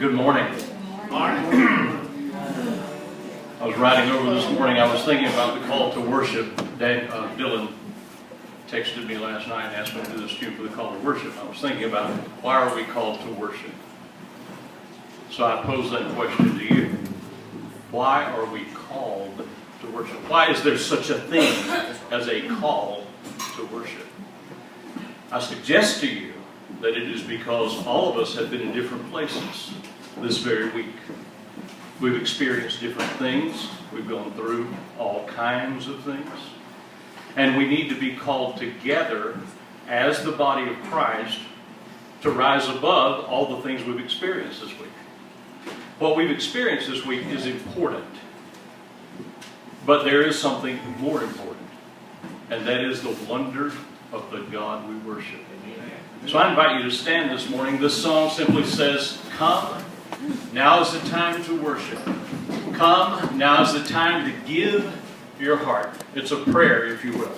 Good morning. I was riding over this morning. I was thinking about the call to worship. Dylan texted me last night and asked me to do this cue for the call to worship. I was thinking about why are we called to worship? So I pose that question to you. Why are we called to worship? Why is there such a thing as a call to worship? I suggest to you that it is because all of us have been in different places this very week. We've experienced different things. We've gone through all kinds of things. And we need to be called together as the body of Christ to rise above all the things we've experienced this week. What we've experienced this week is important. But there is something more important. And that is the wonder of the God we worship. So I invite you to stand this morning. This song simply says, "Come, now is the time to worship. Come, now is the time to give your heart." It's a prayer, if you will.